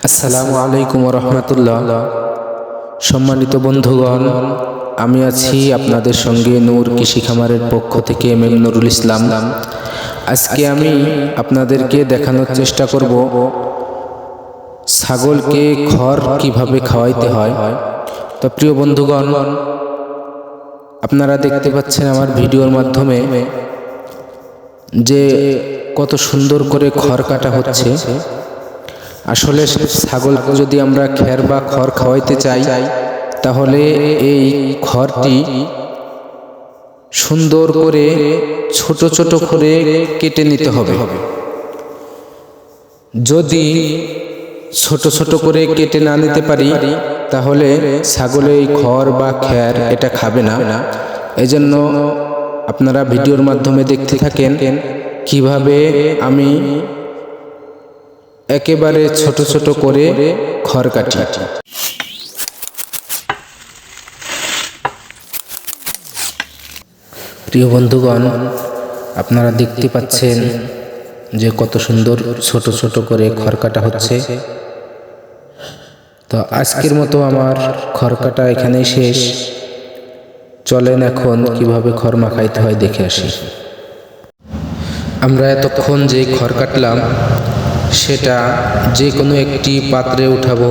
আসসালামু আলাইকুম ওয়া রাহমাতুল্লাহ। সম্মানিত বন্ধুগণ, আমি আছি আপনাদের সঙ্গে নূর কৃষি খামারের পক্ষ থেকে এমএম নুরুল ইসলাম। আজকে আমি আপনাদেরকে দেখানোর চেষ্টা করব ছাগলকে খড় কিভাবে খাওয়াইতে হয়। তো প্রিয় বন্ধুগণ, আপনারা দেখতে পাচ্ছেন আমার ভিডিওর মাধ্যমে যে কত সুন্দর করে খড় কাটা হচ্ছে। আসলে ছাগলকে যদি আমরা খ্যার বা খড় খাওয়াইতে চাই, তাহলে এই খড়টি সুন্দর করে ছোট ছোট করে কেটে নিতে হবে। যদি ছোট ছোট করে কেটে না নিতে পারি, তাহলে ছাগলে এই খড় বা খ্যার এটা খাবে না। এজন্য আপনারা ভিডিওর মাধ্যমে দেখতে থাকেন কিভাবে আমি একেবারে ছোট ছোট করে খড় কাটি। প্রিয় বন্ধুগণ, আপনারা দেখতে পাচ্ছেন যে কত সুন্দর ছোট ছোট করে খড় কাটা হচ্ছে। তো আজকের মতো আমার খড় কাটা এখানেই শেষ। চলেন এখন কিভাবে খড় মাখাইতে হয় দেখে আসি। আমরা এতক্ষণ যে খড় কাটলাম সেটা যে কোনো একটি পাত্রে উঠাবো।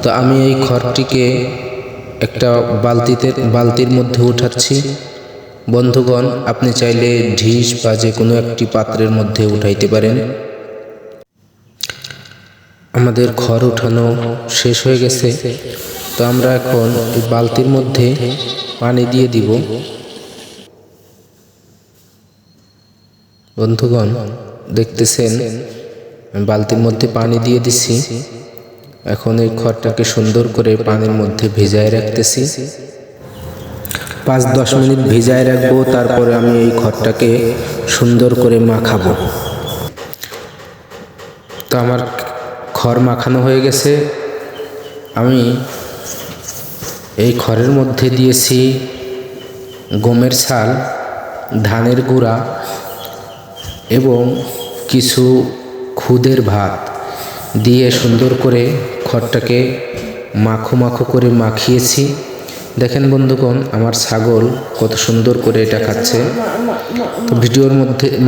তো আমি এই খড়টিকে একটা বালতির মধ্যে উঠাচ্ছি। বন্ধুগণ, আপনি চাইলে ঢিস বা যে কোনো একটি পাত্রের মধ্যে উঠাইতে পারেন। আমাদের খড় উঠানো শেষ হয়ে গেছে। তো আমরা এখন এই বালতির মধ্যে পানি দিয়ে দিব। বন্ধুগণ, দেখতেছেন বালতির মধ্যে পানি দিয়ে দিচ্ছি। এখন এই খড়টাকে সুন্দর করে পানির মধ্যে ভিজায় রাখতেছি। 5-10 মিনিট ভিজায় রাখবো, তারপরে আমি এই খড়টাকে সুন্দর করে মাখাবো। তো আমার খড় মাখানো হয়ে গেছে। আমি এই খড়ের মধ্যে দিয়েছি গমের ছাল, ধানের গুঁড়া এবং কিছু খুদের ভাত দিয়ে সুন্দর করে খড়টাকে মাখো মাখো করে মাখিয়েছি। দেখেন বন্ধুগণ, আমার ছাগল কত সুন্দর করে এটা খাচ্ছে। তো ভিডিওর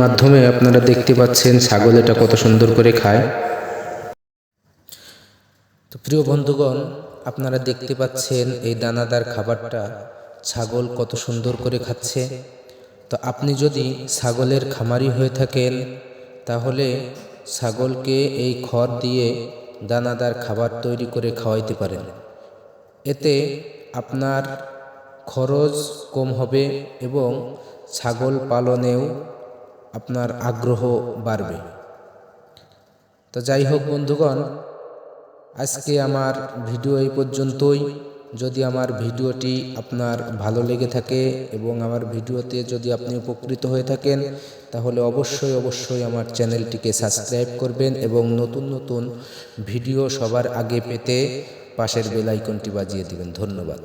মাধ্যমে আপনারা দেখতে পাচ্ছেন ছাগল এটা কত সুন্দর করে খায়। তো প্রিয় বন্ধুগণ, আপনারা দেখতে পাচ্ছেন এই দানাদার খাবারটা ছাগল কত সুন্দর করে খাচ্ছে। তো আপনি যদি ছাগলের খামারি হয়ে থাকেন, তাহলে ছাগলকে এই খড় দিয়ে দানাদার খাবার তৈরি করে খাওয়াইতে পারেন। এতে আপনার খরচ কম হবে এবং ছাগল পালনেও আপনার আগ্রহ বাড়বে। তো যাই হোক বন্ধুগণ, আজকে আমার ভিডিও এই পর্যন্তই। যদি আমার ভিডিওটি আপনার ভালো লেগে থাকে এবং আমার ভিডিওতে যদি আপনি উপকৃত হয়ে থাকেন, তাহলে অবশ্যই আমার চ্যানেলটিকে সাবস্ক্রাইব করবেন এবং নতুন নতুন ভিডিও সবার আগে পেতে পাশের বেল আইকনটি বাজিয়ে দিবেন। ধন্যবাদ।